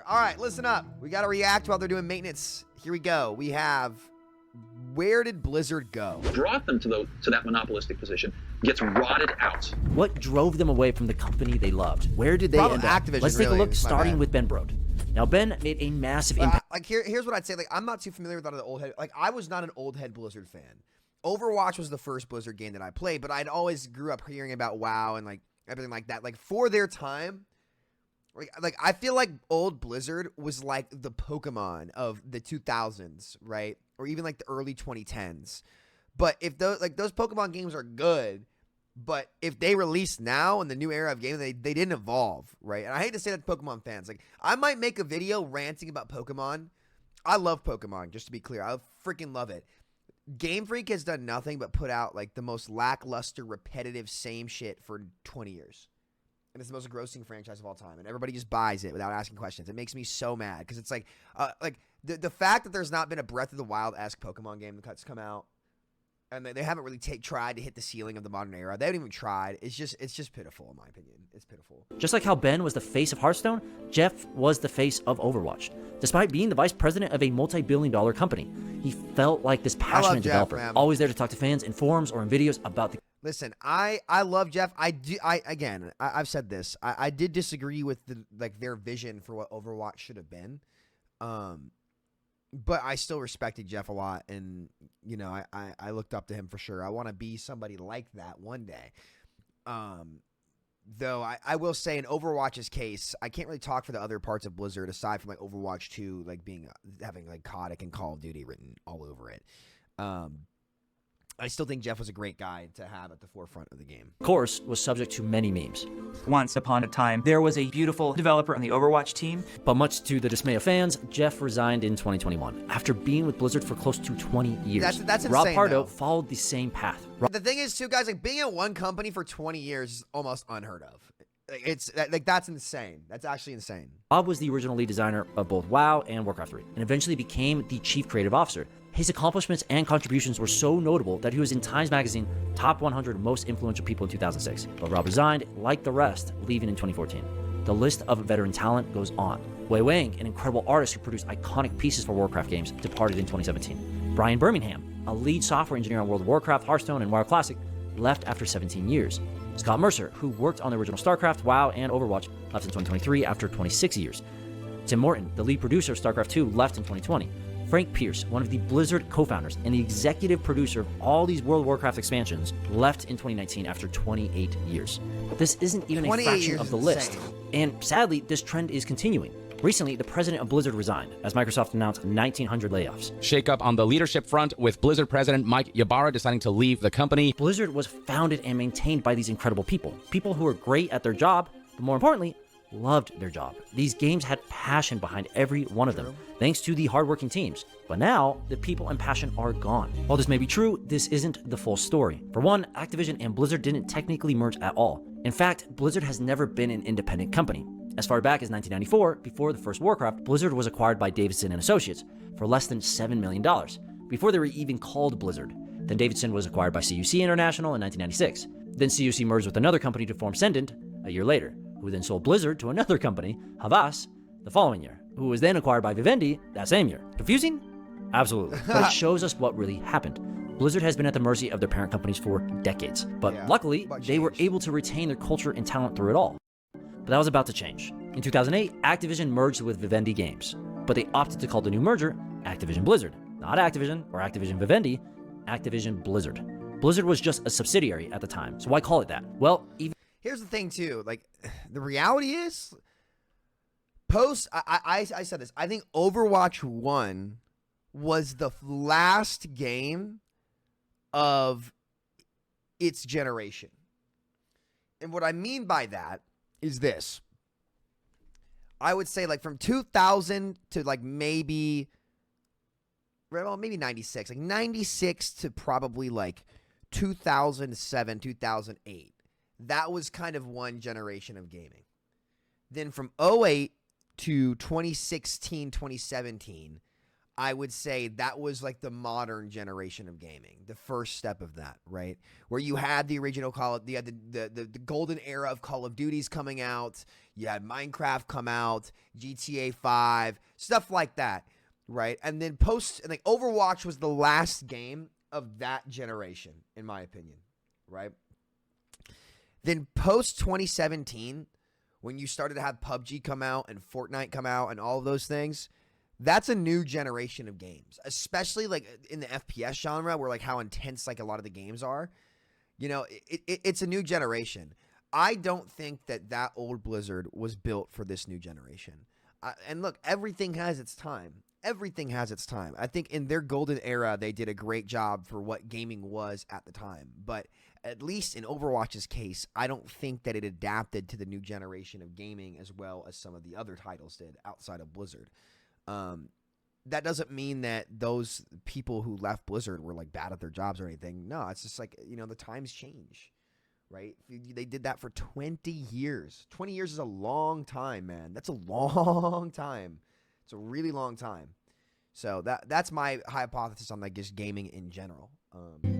brother. All right, listen up. We got to react while they're doing maintenance. Here we go. We have, where did Blizzard go? Brought them to that monopolistic position gets rotted out. What drove them away from the company they loved? Where did they end up? Activision, Let's take a really, look, starting with Ben Brode. Now, Ben made a massive impact. Here's what I'd say. Like, I'm not too familiar with a lot of the old head. Like, I was not an old head Blizzard fan. Overwatch was the first Blizzard game that I played, but I'd always grew up hearing about WoW and like everything like that. Like, for their time, like I feel like old Blizzard was like the Pokemon of the 2000s, right? Or even like the early 2010s. But if those Pokemon games are good, but if they release now in the new era of gaming, they didn't evolve, right? And I hate to say that to Pokemon fans. Like, I might make a video ranting about Pokemon. I love Pokemon, just to be clear. I freaking love it. Game Freak has done nothing but put out like the most lackluster, repetitive, same shit for 20 years. And it's the most grossing franchise of all time. And everybody just buys it without asking questions. It makes me so mad because it's like the fact that there's not been a Breath of the Wild-esque Pokemon game that's come out, and they haven't really tried to hit the ceiling of the modern era. They haven't even tried. It's just pitiful, in my opinion. It's pitiful. Just like how Ben was the face of Hearthstone, Jeff was the face of Overwatch. Despite being the vice president of a multi-billion-dollar company, he felt like this passionate developer, Jeff, always there to talk to fans in forums or in videos about the. Listen, I love Jeff. I've said this. I did disagree with their vision for what Overwatch should have been. But I still respected Jeff a lot, and you know, I looked up to him for sure. I want to be somebody like that one day. Though I will say in Overwatch's case, I can't really talk for the other parts of Blizzard aside from like Overwatch 2, like having like Kotick and Call of Duty written all over it. I still think Jeff was a great guy to have at the forefront of the game. Of course, was subject to many memes. Once upon a time, there was a beautiful developer on the Overwatch team. But much to the dismay of fans, Jeff resigned in 2021 after being with Blizzard for close to 20 years. That's insane, Rob Pardo though. followed the same path. The thing is, too, guys, like being at one company for 20 years is almost unheard of. It's like that's insane. That's actually insane. Rob was the original lead designer of both WoW and Warcraft 3, and eventually became the chief creative officer. His accomplishments and contributions were so notable that he was in Times Magazine top 100 most influential people in 2006. But Rob resigned, like the rest, leaving in 2014. The list of veteran talent goes on. Wei Wang, an incredible artist who produced iconic pieces for Warcraft games, departed in 2017. Brian Birmingham, a lead software engineer on World of Warcraft, Hearthstone, and WoW Classic, left after 17 years. Scott Mercer, who worked on the original StarCraft, WoW, and Overwatch, left in 2023 after 26 years. Tim Morton, the lead producer of StarCraft 2, left in 2020. Frank Pierce, one of the Blizzard co-founders and the executive producer of all these World of Warcraft expansions, left in 2019 after 28 years. But this isn't even a fraction of the list. And sadly, this trend is continuing. Recently, the president of Blizzard resigned, as Microsoft announced 1,900 layoffs. Shake-up on the leadership front, with Blizzard president Mike Ybarra deciding to leave the company. Blizzard was founded and maintained by these incredible people. People who were great at their job, but more importantly, loved their job. These games had passion behind every one of them, thanks to the hardworking teams. But now, the people and passion are gone. While this may be true, this isn't the full story. For one, Activision and Blizzard didn't technically merge at all. In fact, Blizzard has never been an independent company. As far back as 1994, before the first Warcraft, Blizzard was acquired by Davidson & Associates for less than $7 million, before they were even called Blizzard. Then Davidson was acquired by CUC International in 1996. Then CUC merged with another company to form Sendent a year later, who then sold Blizzard to another company, Havas, the following year, who was then acquired by Vivendi that same year. Confusing? Absolutely. But it shows us what really happened. Blizzard has been at the mercy of their parent companies for decades. But luckily, they were able to retain their culture and talent through it all. But that was about to change. In 2008, Activision merged with Vivendi Games, but they opted to call the new merger Activision Blizzard. Not Activision or Activision Vivendi, Activision Blizzard. Blizzard was just a subsidiary at the time, so why call it that? Well, even... Here's the thing, too. Like, the reality is, I said this, I think Overwatch 1 was the last game of its generation. And what I mean by that is this. I would say like from 2000 to like maybe 96. Like 96 to probably like 2007, 2008. That was kind of one generation of gaming. Then from 08 to 2016, 2017, I would say that was like the modern generation of gaming, the first step of that, right? Where you had the original you had the golden era of Call of Duties coming out, you had Minecraft come out, GTA 5, stuff like that, right? And then like Overwatch was the last game of that generation, in my opinion, right? Then post 2017, when you started to have PUBG come out and Fortnite come out and all of those things, that's a new generation of games, especially like in the FPS genre where like how intense like a lot of the games are. You know, it's a new generation. I don't think that old Blizzard was built for this new generation. And look, everything has its time. Everything has its time. I think in their golden era, they did a great job for what gaming was at the time. But at least in Overwatch's case, I don't think that it adapted to the new generation of gaming as well as some of the other titles did outside of Blizzard. That doesn't mean that those people who left Blizzard were like bad at their jobs or anything. No, it's just like, you know, the times change, right? They did that for 20 years. 20 years is a long time, man. That's a long time. It's a really long time. So that's my hypothesis on like just gaming in general.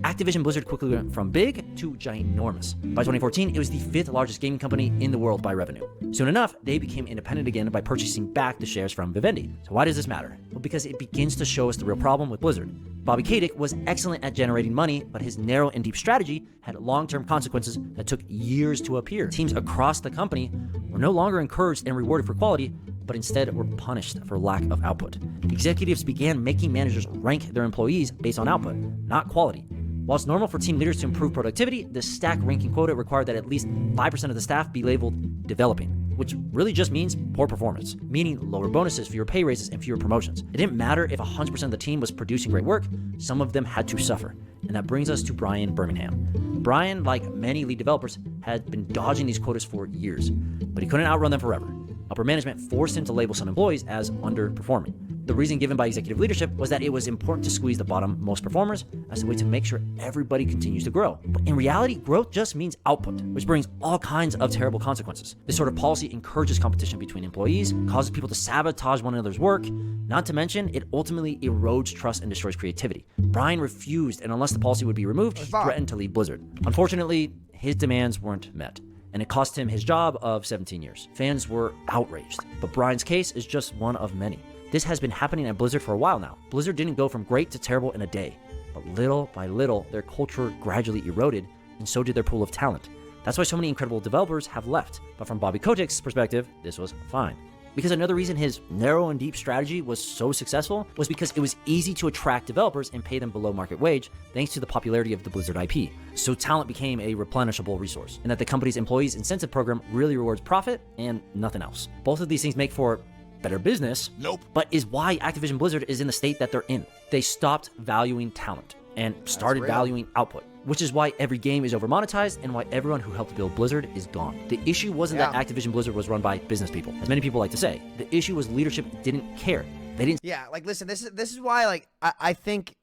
Activision Blizzard quickly went from big to ginormous. By 2014, it was the 5th largest gaming company in the world by revenue. Soon enough, they became independent again by purchasing back the shares from Vivendi. So why does this matter? Well, because it begins to show us the real problem with Blizzard. Bobby Kotick was excellent at generating money, but his narrow and deep strategy had long-term consequences that took years to appear. Teams across the company were no longer encouraged and rewarded for quality, but instead were punished for lack of output. Executives began making managers rank their employees based on output, not quality. While it's normal for team leaders to improve productivity, the stack ranking quota required that at least 5% of the staff be labeled developing, which really just means poor performance, meaning lower bonuses, fewer pay raises, and fewer promotions. It didn't matter if 100% of the team was producing great work, some of them had to suffer. And that brings us to Brian Birmingham. Brian, like many lead developers, had been dodging these quotas for years, but he couldn't outrun them forever. Upper management forced him to label some employees as underperforming. The reason given by executive leadership was that it was important to squeeze the bottom most performers as a way to make sure everybody continues to grow. But in reality, growth just means output, which brings all kinds of terrible consequences. This sort of policy encourages competition between employees, causes people to sabotage one another's work, not to mention it ultimately erodes trust and destroys creativity. Brian refused, and unless the policy would be removed, he threatened to leave Blizzard. Unfortunately, his demands weren't met, and it cost him his job of 17 years. Fans were outraged, but Brian's case is just one of many. This has been happening at Blizzard for a while now. Blizzard didn't go from great to terrible in a day, but little by little, their culture gradually eroded, and so did their pool of talent. That's why so many incredible developers have left. But from Bobby Kotick's perspective, this was fine. Because another reason his narrow and deep strategy was so successful was because it was easy to attract developers and pay them below market wage, thanks to the popularity of the Blizzard IP. So talent became a replenishable resource, and that the company's employees incentive program really rewards profit and nothing else. Both of these things make for better business, but is why Activision Blizzard is in the state that they're in. They stopped valuing talent and started valuing output, which is why every game is over-monetized and why everyone who helped build Blizzard is gone. The issue wasn't that Activision Blizzard was run by business people, as many people like to say. The issue was leadership didn't care. They didn't. Yeah, like listen, this is why like I think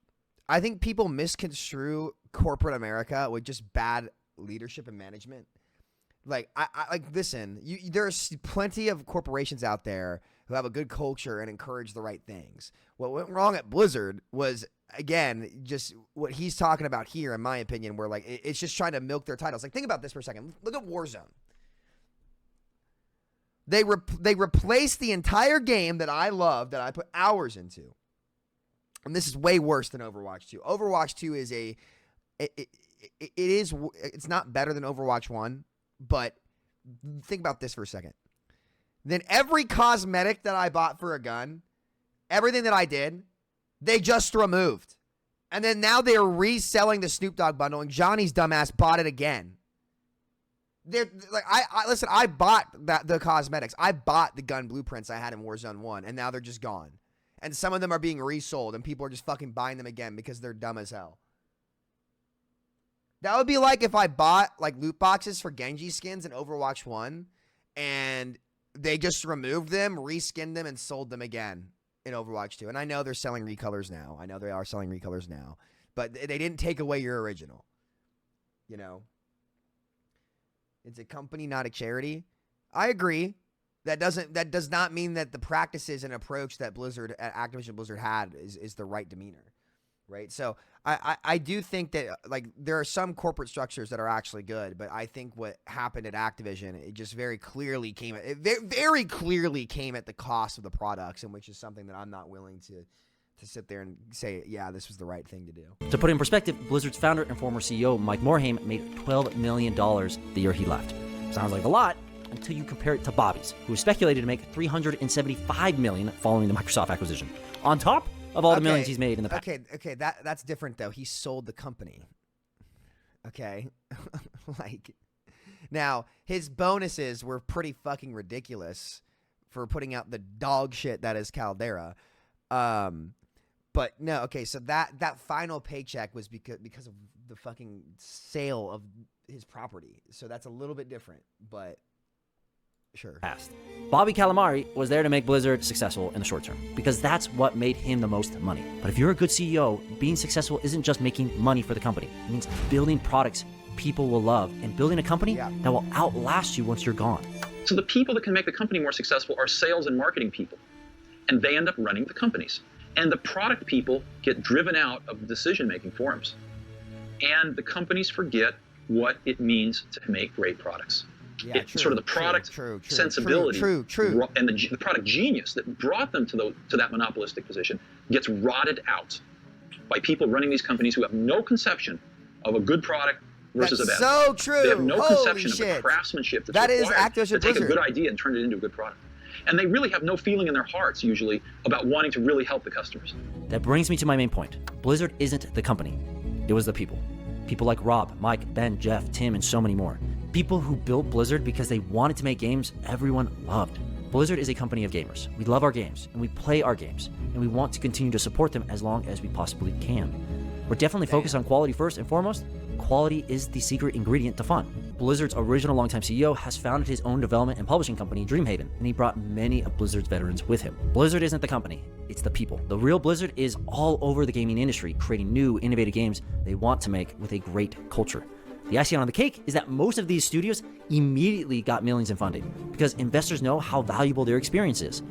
people misconstrue corporate America with just bad leadership and management. Like I like listen, there's plenty of corporations out there who have a good culture and encourage the right things. What went wrong at Blizzard was, again, just what he's talking about here, in my opinion, where like it's just trying to milk their titles. Like think about this for a second. Look at Warzone. They replaced the entire game that I love, that I put hours into, and this is way worse than Overwatch 2. Overwatch 2 is it's not better than Overwatch 1, but think about this for a second. Then every cosmetic that I bought for a gun, everything that I did, they just removed. And then now they are reselling the Snoop Dogg bundle, and Johnny's dumbass bought it again. They're like, listen, I bought the cosmetics. I bought the gun blueprints I had in Warzone 1, and now they're just gone. And some of them are being resold, and people are just fucking buying them again because they're dumb as hell. That would be like if I bought like loot boxes for Genji skins in Overwatch 1, and they just removed them, reskinned them, and sold them again in Overwatch 2. And I know they're selling recolors now. I know they are selling recolors now. But they didn't take away your original. You know? It's a company, not a charity. I agree That does not mean that the practices and approach that Activision Blizzard had is the right demeanor, right? So I do think that like there are some corporate structures that are actually good, but I think what happened at Activision, it just very clearly came at the cost of the products, and which is something that I'm not willing to sit there and say, yeah, this was the right thing to do. To put it in perspective, Blizzard's founder and former CEO Mike Morhaime made $12 million the year he left. Sounds like a lot, until you compare it to Bobby's, who is speculated to make $375 million following the Microsoft acquisition, on top of all the millions he's made in the past. Okay, that's different though. He sold the company. Okay, like now his bonuses were pretty fucking ridiculous for putting out the dog shit that is Caldera. But no, okay, so that final paycheck was because of the fucking sale of his property. So that's a little bit different, but. Sure. Bobby Calamari was there to make Blizzard successful in the short term because that's what made him the most money. But if you're a good CEO, being successful isn't just making money for the company. It means building products people will love and building a company that will outlast you once you're gone. So the people that can make the company more successful are sales and marketing people, and they end up running the companies. And the product people get driven out of decision-making forums. And the companies forget what it means to make great products. Yeah, it's sort of the product sensibility and the product genius that brought them to that monopolistic position gets rotted out by people running these companies who have no conception of a good product versus a bad. So true. They have no Holy conception shit. of the craftsmanship that's required to take a good idea and turn it into a good product. And they really have no feeling in their hearts usually about wanting to really help the customers. That brings me to my main point. Blizzard isn't the company. It was the people. People like Rob, Mike, Ben, Jeff, Tim, and so many more. People who built Blizzard because they wanted to make games everyone loved. Blizzard is a company of gamers. We love our games, and we play our games, and we want to continue to support them as long as we possibly can. We're definitely focused on quality first and foremost. Quality is the secret ingredient to fun. Blizzard's original longtime CEO has founded his own development and publishing company, Dreamhaven, and he brought many of Blizzard's veterans with him. Blizzard isn't the company, it's the people. The real Blizzard is all over the gaming industry, creating new, innovative games they want to make with a great culture. The icing on the cake is that most of these studios immediately got millions in funding because investors know how valuable their experience is.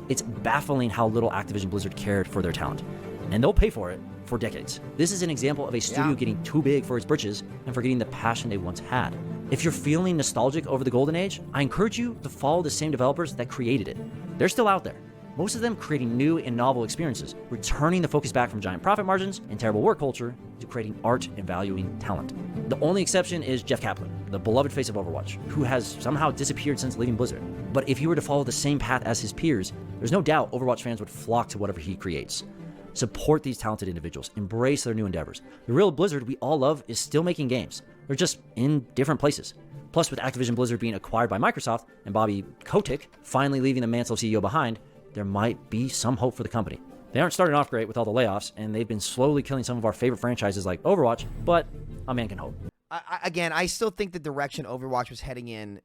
It's baffling how little Activision Blizzard cared for their talent, and they'll pay for it for decades. This is an example of a studio getting too big for its britches and forgetting the passion they once had. If you're feeling nostalgic over the golden age, I encourage you to follow the same developers that created it. They're still out there. Most of them creating new and novel experiences, returning the focus back from giant profit margins and terrible work culture to creating art and valuing talent. The only exception is Jeff Kaplan, the beloved face of Overwatch, who has somehow disappeared since leaving Blizzard. But if he were to follow the same path as his peers, there's no doubt Overwatch fans would flock to whatever he creates. Support these talented individuals, embrace their new endeavors. The real Blizzard we all love is still making games. They're just in different places. Plus, with Activision Blizzard being acquired by Microsoft and Bobby Kotick finally leaving the mantle of CEO behind, there might be some hope for the company. They aren't starting off great with all the layoffs, and they've been slowly killing some of our favorite franchises like Overwatch, but a man can hope. I still think the direction Overwatch was heading in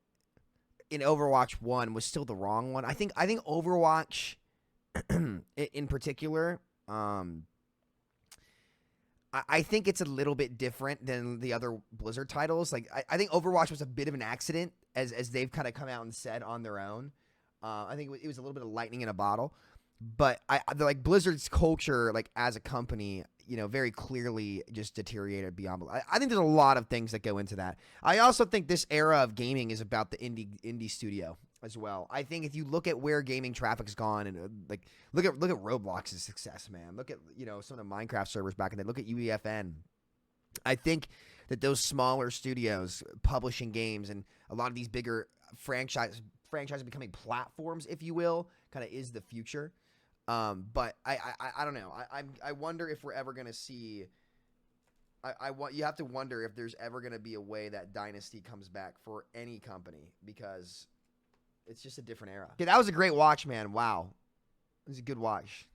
Overwatch 1 was still the wrong one. I think Overwatch in particular, I think it's a little bit different than the other Blizzard titles. Like I think Overwatch was a bit of an accident as they've kind of come out and said on their own. I think it was a little bit of lightning in a bottle, but like Blizzard's culture, like as a company, very clearly just deteriorated beyond. I think there's a lot of things that go into that. I also think this era of gaming is about the indie studio as well. I think if you look at where gaming traffic's gone, and like look at Roblox's success, man. Look at some of the Minecraft servers back in the day. Look at UEFN. I think that those smaller studios publishing games and a lot of these bigger franchises becoming platforms, if you will, kind of is the future. But I don't know. I wonder if we're ever gonna see. You have to wonder if there's ever gonna be a way that Dynasty comes back for any company, because it's just a different era. Okay, that was a great watch, man. Wow, it was a good watch.